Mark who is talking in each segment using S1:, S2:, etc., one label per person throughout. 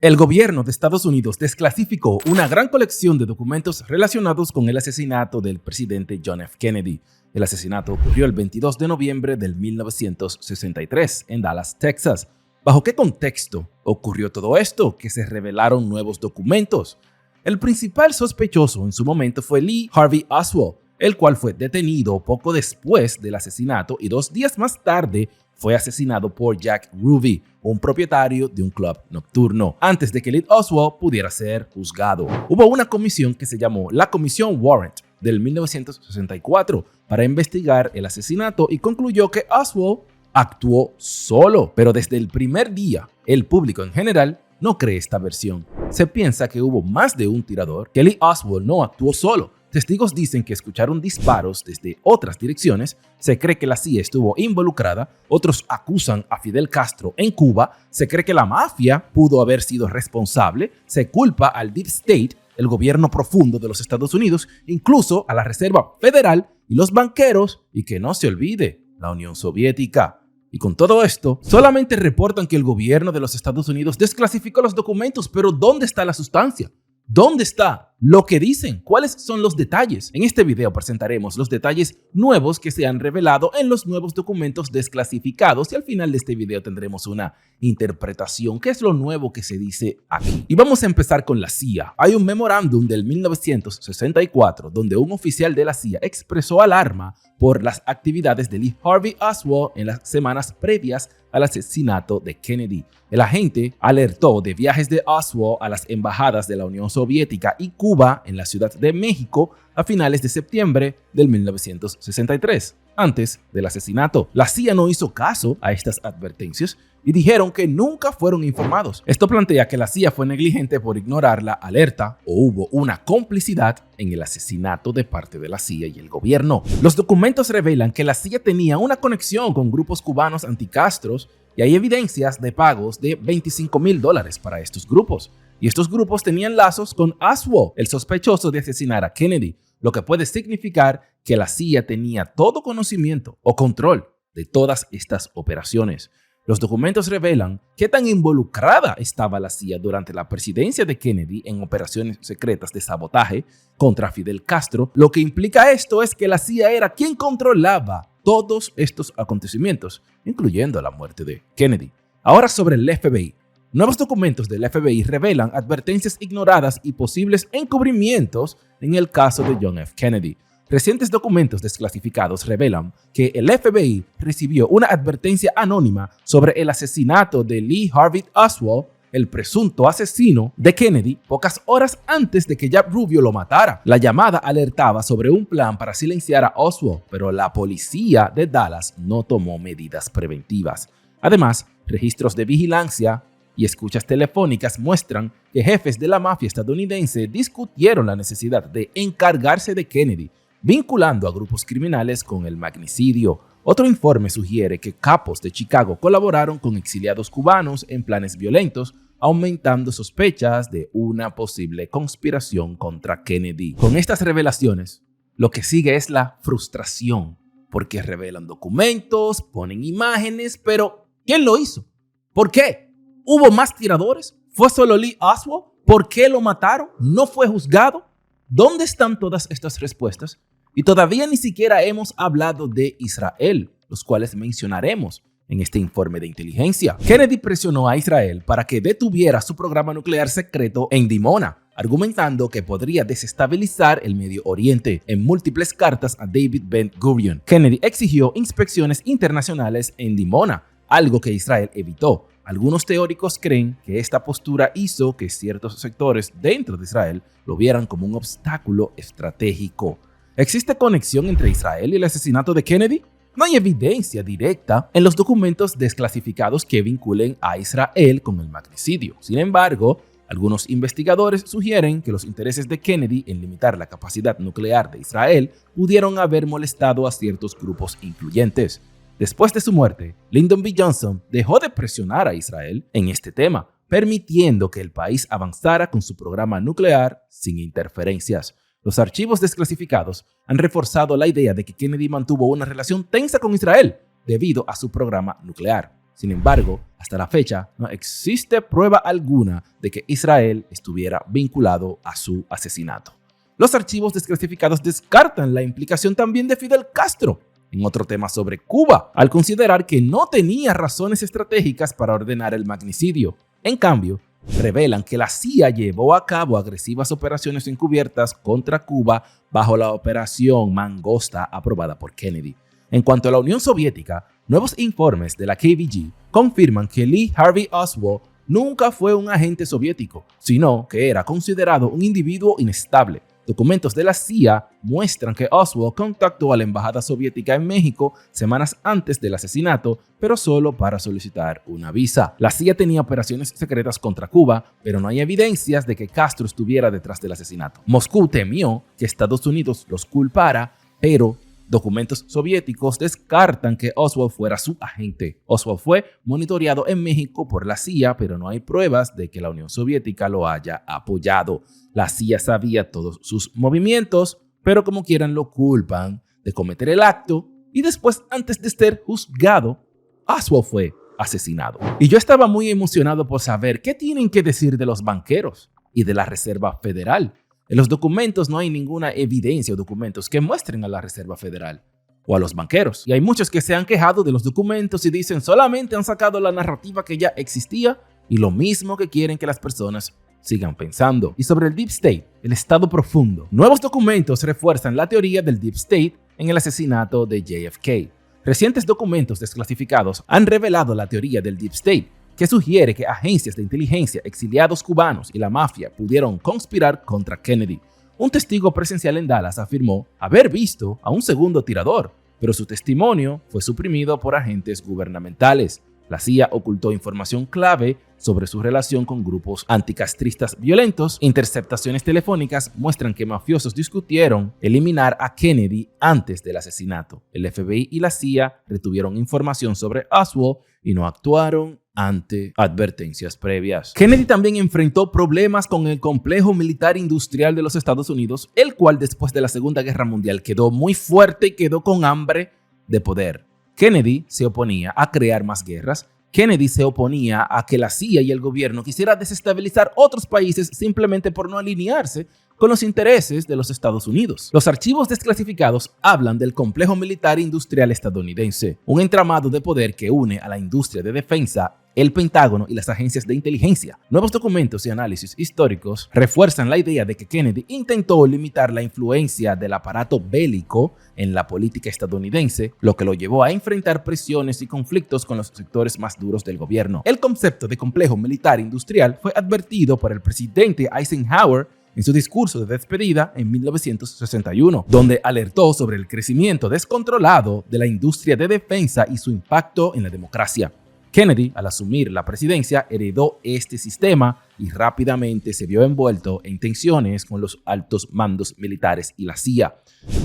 S1: El gobierno de Estados Unidos desclasificó una gran colección de documentos relacionados con el asesinato del presidente John F. Kennedy. El asesinato ocurrió el 22 de noviembre de 1963 en Dallas, Texas. ¿Bajo qué contexto ocurrió todo esto? Que se revelaron nuevos documentos. El principal sospechoso en su momento fue Lee Harvey Oswald, el cual fue detenido poco después del asesinato y 2 días más tarde fue asesinado por Jack Ruby, un propietario de un club nocturno, antes de que Lee Oswald pudiera ser juzgado. Hubo una comisión que se llamó la Comisión Warrant del 1964 para investigar el asesinato y concluyó que Oswald actuó solo, pero desde el primer día, el público en general no cree esta versión. Se piensa que hubo más de un tirador, que Lee Oswald no actuó solo. Testigos dicen que escucharon disparos desde otras direcciones, se cree que la CIA estuvo involucrada, otros acusan a Fidel Castro en Cuba, se cree que la mafia pudo haber sido responsable, se culpa al Deep State, el gobierno profundo de los Estados Unidos, incluso a la Reserva Federal y los banqueros, y que no se olvide, la Unión Soviética. Y con todo esto, solamente reportan que el gobierno de los Estados Unidos desclasificó los documentos, pero ¿dónde está la sustancia? ¿Dónde está lo que dicen? ¿Cuáles son los detalles? En este video presentaremos los detalles nuevos que se han revelado en los nuevos documentos desclasificados y al final de este video tendremos una interpretación. ¿Qué es lo nuevo que se dice aquí? Y vamos a empezar con la CIA. Hay un memorándum del 1964 donde un oficial de la CIA expresó alarma por las actividades de Lee Harvey Oswald en las semanas previas al asesinato de Kennedy. El agente alertó de viajes de Oswald a las embajadas de la Unión Soviética y Cuba en la Ciudad de México a finales de septiembre del 1963, antes del asesinato. La CIA no hizo caso a estas advertencias y dijeron que nunca fueron informados. Esto plantea que la CIA fue negligente por ignorar la alerta o hubo una complicidad en el asesinato de parte de la CIA y el gobierno. Los documentos revelan que la CIA tenía una conexión con grupos cubanos anticastros y hay evidencias de pagos de $25,000 para estos grupos. Y estos grupos tenían lazos con Oswald, el sospechoso de asesinar a Kennedy, lo que puede significar que la CIA tenía todo conocimiento o control de todas estas operaciones. Los documentos revelan qué tan involucrada estaba la CIA durante la presidencia de Kennedy en operaciones secretas de sabotaje contra Fidel Castro. Lo que implica esto es que la CIA era quien controlaba todos estos acontecimientos, incluyendo la muerte de Kennedy. Ahora sobre el FBI. Nuevos documentos del FBI revelan advertencias ignoradas y posibles encubrimientos en el caso de John F. Kennedy. Recientes documentos desclasificados revelan que el FBI recibió una advertencia anónima sobre el asesinato de Lee Harvey Oswald, el presunto asesino de Kennedy, pocas horas antes de que Jack Ruby lo matara. La llamada alertaba sobre un plan para silenciar a Oswald, pero la policía de Dallas no tomó medidas preventivas. Además, registros de vigilancia y escuchas telefónicas muestran que jefes de la mafia estadounidense discutieron la necesidad de encargarse de Kennedy, vinculando a grupos criminales con el magnicidio. Otro informe sugiere que capos de Chicago colaboraron con exiliados cubanos en planes violentos, aumentando sospechas de una posible conspiración contra Kennedy. Con estas revelaciones, lo que sigue es la frustración, porque revelan documentos, ponen imágenes, pero ¿quién lo hizo? ¿Por qué? ¿Hubo más tiradores? ¿Fue solo Lee Oswald? ¿Por qué lo mataron? ¿No fue juzgado? ¿Dónde están todas estas respuestas? Y todavía ni siquiera hemos hablado de Israel, los cuales mencionaremos en este informe de inteligencia. Kennedy presionó a Israel para que detuviera su programa nuclear secreto en Dimona, argumentando que podría desestabilizar el Medio Oriente. En múltiples cartas a David Ben-Gurion, Kennedy exigió inspecciones internacionales en Dimona, algo que Israel evitó. Algunos teóricos creen que esta postura hizo que ciertos sectores dentro de Israel lo vieran como un obstáculo estratégico. ¿Existe conexión entre Israel y el asesinato de Kennedy? No hay evidencia directa en los documentos desclasificados que vinculen a Israel con el magnicidio. Sin embargo, algunos investigadores sugieren que los intereses de Kennedy en limitar la capacidad nuclear de Israel pudieron haber molestado a ciertos grupos influyentes. Después de su muerte, Lyndon B. Johnson dejó de presionar a Israel en este tema, permitiendo que el país avanzara con su programa nuclear sin interferencias. Los archivos desclasificados han reforzado la idea de que Kennedy mantuvo una relación tensa con Israel debido a su programa nuclear. Sin embargo, hasta la fecha no existe prueba alguna de que Israel estuviera vinculado a su asesinato. Los archivos desclasificados descartan la implicación también de Fidel Castro en otro tema sobre Cuba, al considerar que no tenía razones estratégicas para ordenar el magnicidio. En cambio, revelan que la CIA llevó a cabo agresivas operaciones encubiertas contra Cuba bajo la Operación Mangosta aprobada por Kennedy. En cuanto a la Unión Soviética, nuevos informes de la KGB confirman que Lee Harvey Oswald nunca fue un agente soviético, sino que era considerado un individuo inestable. Documentos de la CIA muestran que Oswald contactó a la embajada soviética en México semanas antes del asesinato, pero solo para solicitar una visa. La CIA tenía operaciones secretas contra Cuba, pero no hay evidencias de que Castro estuviera detrás del asesinato. Moscú temió que Estados Unidos los culpara, pero documentos soviéticos descartan que Oswald fuera su agente. Oswald fue monitoreado en México por la CIA, pero no hay pruebas de que la Unión Soviética lo haya apoyado. La CIA sabía todos sus movimientos, pero como quieran lo culpan de cometer el acto y después, antes de ser juzgado, Oswald fue asesinado. Y yo estaba muy emocionado por saber qué tienen que decir de los banqueros y de la Reserva Federal. En los documentos no hay ninguna evidencia o documentos que muestren a la Reserva Federal o a los banqueros. Y hay muchos que se han quejado de los documentos y dicen solamente han sacado la narrativa que ya existía y lo mismo que quieren que las personas sigan pensando. Y sobre el Deep State, el Estado profundo, nuevos documentos refuerzan la teoría del Deep State en el asesinato de JFK. Recientes documentos desclasificados han revelado la teoría del Deep State, que sugiere que agencias de inteligencia, exiliados cubanos y la mafia pudieron conspirar contra Kennedy. Un testigo presencial en Dallas afirmó haber visto a un segundo tirador, pero su testimonio fue suprimido por agentes gubernamentales. La CIA ocultó información clave sobre su relación con grupos anticastristas violentos. Interceptaciones telefónicas muestran que mafiosos discutieron eliminar a Kennedy antes del asesinato. El FBI y la CIA retuvieron información sobre Oswald y no actuaron ante advertencias previas. Kennedy también enfrentó problemas con el complejo militar industrial de los Estados Unidos, el cual después de la Segunda Guerra Mundial quedó muy fuerte y quedó con hambre de poder. Kennedy se oponía a crear más guerras. Kennedy se oponía a que la CIA y el gobierno quisiera desestabilizar otros países simplemente por no alinearse con los intereses de los Estados Unidos. Los archivos desclasificados hablan del complejo militar industrial estadounidense, un entramado de poder que une a la industria de defensa, el Pentágono y las agencias de inteligencia. Nuevos documentos y análisis históricos refuerzan la idea de que Kennedy intentó limitar la influencia del aparato bélico en la política estadounidense, lo que lo llevó a enfrentar presiones y conflictos con los sectores más duros del gobierno. El concepto de complejo militar industrial fue advertido por el presidente Eisenhower en su discurso de despedida en 1961, donde alertó sobre el crecimiento descontrolado de la industria de defensa y su impacto en la democracia. Kennedy, al asumir la presidencia, heredó este sistema y rápidamente se vio envuelto en tensiones con los altos mandos militares y la CIA.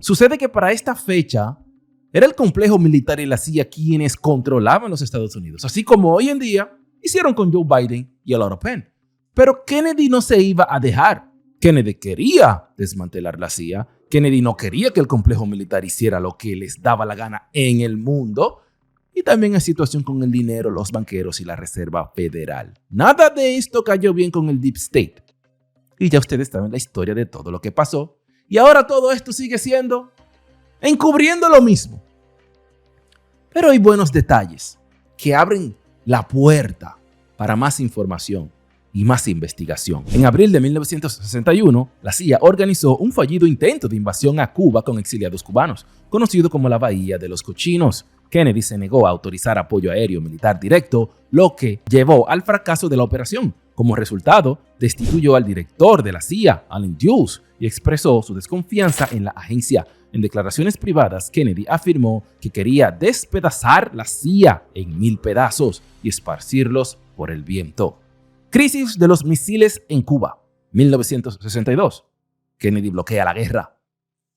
S1: Sucede que para esta fecha, era el complejo militar y la CIA quienes controlaban los Estados Unidos, así como hoy en día hicieron con Joe Biden y el Laura Penn. Pero Kennedy no se iba a dejar. Kennedy quería desmantelar la CIA. Kennedy no quería que el complejo militar hiciera lo que les daba la gana en el mundo. Y también hay situación con el dinero, los banqueros y la Reserva Federal. Nada de esto cayó bien con el Deep State. Y ya ustedes saben la historia de todo lo que pasó. Y ahora todo esto sigue siendo encubriendo lo mismo. Pero hay buenos detalles que abren la puerta para más información y más investigación. En abril de 1961, la CIA organizó un fallido intento de invasión a Cuba con exiliados cubanos, conocido como la Bahía de los Cochinos. Kennedy se negó a autorizar apoyo aéreo militar directo, lo que llevó al fracaso de la operación. Como resultado, destituyó al director de la CIA, Allen Dulles, y expresó su desconfianza en la agencia. En declaraciones privadas, Kennedy afirmó que quería despedazar la CIA en 1000 pedazos y esparcirlos por el viento. Crisis de los misiles en Cuba, 1962. Kennedy bloquea la guerra.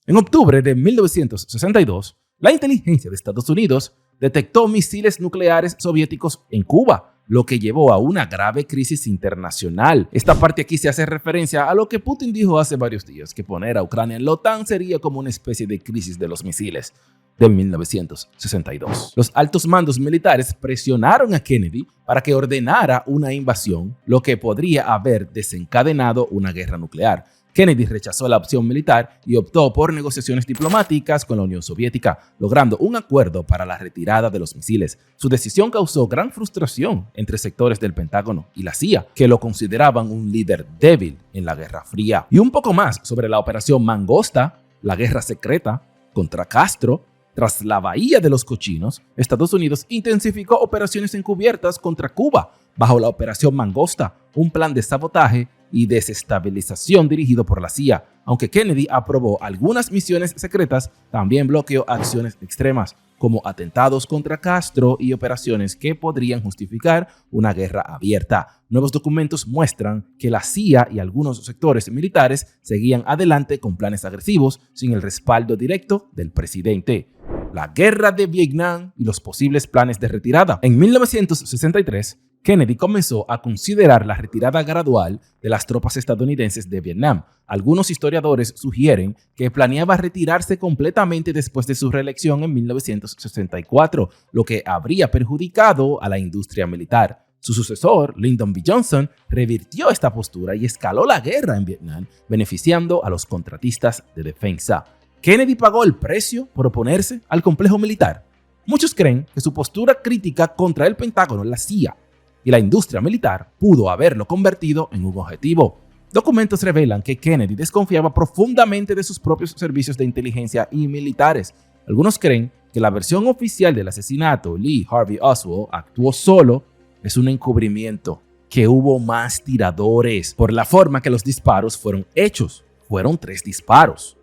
S1: En octubre de 1962, la inteligencia de Estados Unidos detectó misiles nucleares soviéticos en Cuba, lo que llevó a una grave crisis internacional. Esta parte aquí se hace referencia a lo que Putin dijo hace varios días, que poner a Ucrania en la OTAN sería como una especie de crisis de los misiles. de 1962. Los altos mandos militares presionaron a Kennedy para que ordenara una invasión, lo que podría haber desencadenado una guerra nuclear. Kennedy rechazó la opción militar y optó por negociaciones diplomáticas con la Unión Soviética, logrando un acuerdo para la retirada de los misiles. Su decisión causó gran frustración entre sectores del Pentágono y la CIA, que lo consideraban un líder débil en la Guerra Fría. Y un poco más sobre la Operación Mangosta, la guerra secreta contra Castro. Tras la Bahía de los Cochinos, Estados Unidos intensificó operaciones encubiertas contra Cuba bajo la Operación Mangosta, un plan de sabotaje y desestabilización dirigido por la CIA. Aunque Kennedy aprobó algunas misiones secretas, también bloqueó acciones extremas, como atentados contra Castro y operaciones que podrían justificar una guerra abierta. Nuevos documentos muestran que la CIA y algunos sectores militares seguían adelante con planes agresivos sin el respaldo directo del presidente. La guerra de Vietnam y los posibles planes de retirada. En 1963, Kennedy comenzó a considerar la retirada gradual de las tropas estadounidenses de Vietnam. Algunos historiadores sugieren que planeaba retirarse completamente después de su reelección en 1964, lo que habría perjudicado a la industria militar. Su sucesor, Lyndon B. Johnson, revirtió esta postura y escaló la guerra en Vietnam, beneficiando a los contratistas de defensa. ¿Kennedy pagó el precio por oponerse al complejo militar? Muchos creen que su postura crítica contra el Pentágono, la CIA y la industria militar pudo haberlo convertido en un objetivo. Documentos revelan que Kennedy desconfiaba profundamente de sus propios servicios de inteligencia y militares. Algunos creen que la versión oficial del asesinato, Lee Harvey Oswald actuó solo, es un encubrimiento, que hubo más tiradores por la forma que los disparos fueron hechos. Fueron 3 disparos.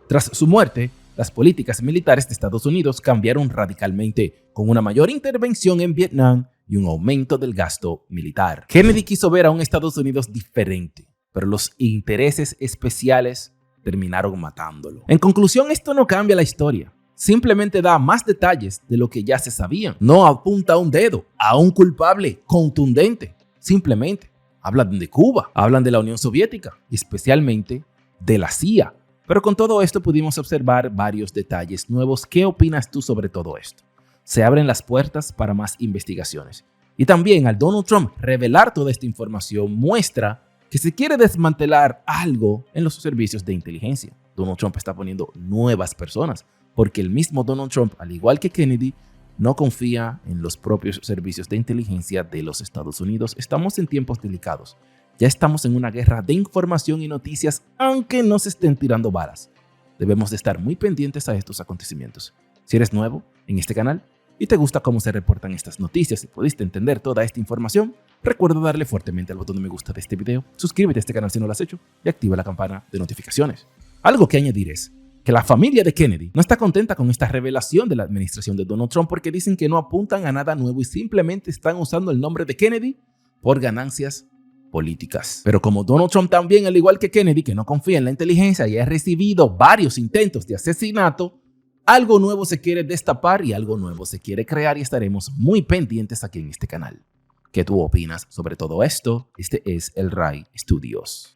S1: Tras su muerte, las políticas militares de Estados Unidos cambiaron radicalmente, con una mayor intervención en Vietnam y un aumento del gasto militar. Kennedy quiso ver a un Estados Unidos diferente, pero los intereses especiales terminaron matándolo. En conclusión, esto no cambia la historia. Simplemente da más detalles de lo que ya se sabían. No apunta un dedo a un culpable contundente. Simplemente hablan de Cuba, hablan de la Unión Soviética y especialmente de la CIA. Pero con todo esto pudimos observar varios detalles nuevos. ¿Qué opinas tú sobre todo esto? Se abren las puertas para más investigaciones. Y también al Donald Trump revelar toda esta información muestra que se quiere desmantelar algo en los servicios de inteligencia. Donald Trump está poniendo nuevas personas porque el mismo Donald Trump, al igual que Kennedy, no confía en los propios servicios de inteligencia de los Estados Unidos. Estamos en tiempos delicados. Ya estamos en una guerra de información y noticias, aunque no se estén tirando balas. Debemos de estar muy pendientes a estos acontecimientos. Si eres nuevo en este canal y te gusta cómo se reportan estas noticias y pudiste entender toda esta información, recuerda darle fuertemente al botón de me gusta de este video, suscríbete a este canal si no lo has hecho y activa la campana de notificaciones. Algo que añadir es que la familia de Kennedy no está contenta con esta revelación de la administración de Donald Trump porque dicen que no apuntan a nada nuevo y simplemente están usando el nombre de Kennedy por ganancias políticas. Pero como Donald Trump también, al igual que Kennedy, que no confía en la inteligencia y ha recibido varios intentos de asesinato, algo nuevo se quiere destapar y algo nuevo se quiere crear y estaremos muy pendientes aquí en este canal. ¿Qué tú opinas sobre todo esto? Este es El Ray Studios.